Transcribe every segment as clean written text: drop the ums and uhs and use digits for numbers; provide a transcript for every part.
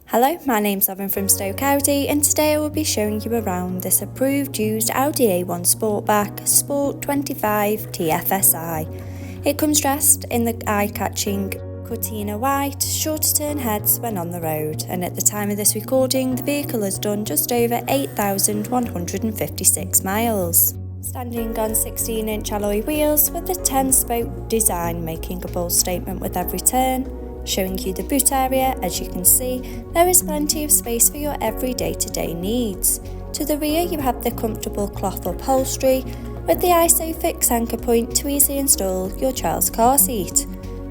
Hello, my name's Evan from Stoke Audi, and today I will be showing you around this approved used Audi A1 Sportback Sport 25 TFSI. It comes dressed in the eye-catching Cortina White, shorter turn heads when on the road, and at the time of this recording the vehicle has done just over 8,156 miles. Standing on 16-inch alloy wheels with a 10-spoke design making a bold statement with every turn. Showing you the boot area, as you can see, there is plenty of space for your every day-to-day needs. To the rear you have the comfortable cloth upholstery with the ISOFIX anchor point to easily install your child's car seat.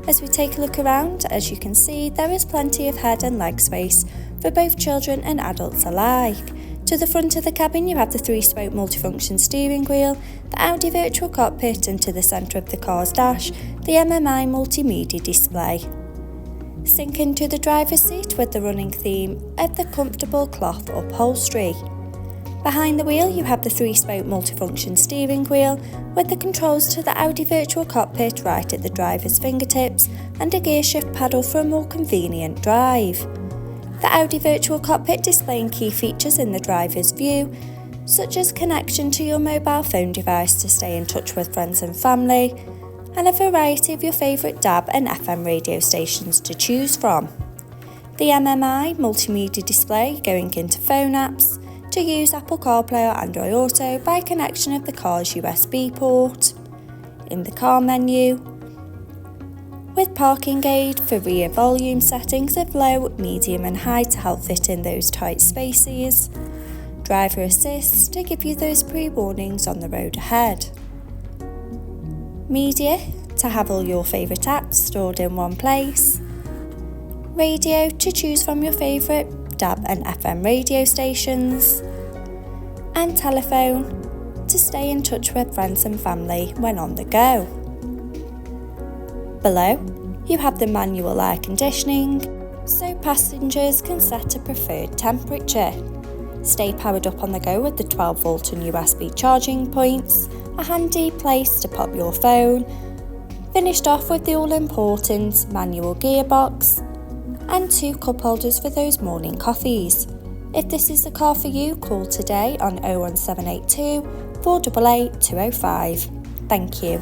As we take a look around, as you can see, there is plenty of head and leg space for both children and adults alike. To the front of the cabin you have the 3-spoke multifunction steering wheel, the Audi virtual cockpit, and to the centre of the car's dash, the MMI multimedia display. Sink into the driver's seat with the running theme of the comfortable cloth upholstery. Behind the wheel you have the 3-spoke multifunction steering wheel with the controls to the Audi virtual cockpit right at the driver's fingertips and a gear shift paddle for a more convenient drive. The Audi virtual cockpit displaying key features in the driver's view, such as connection to your mobile phone device to stay in touch with friends and family, and a variety of your favourite DAB and FM radio stations to choose from. The MMI multimedia display going into phone apps, to use Apple CarPlay or Android Auto by connection of the car's USB port. In the car menu, with parking aid for rear volume settings of low, medium and high to help fit in those tight spaces. Driver assist to give you those pre-warnings on the road ahead. Media to have all your favourite apps stored in one place. Radio to choose from your favourite DAB and FM radio stations. And telephone to stay in touch with friends and family when on the go. Below, you have the manual air conditioning, so passengers can set a preferred temperature. Stay powered up on the go with the 12-volt and USB charging points, a handy place to pop your phone, finished off with the all-important manual gearbox, and 2 cup holders for those morning coffees. If this is the car for you, call today on 01782 488 205. Thank you.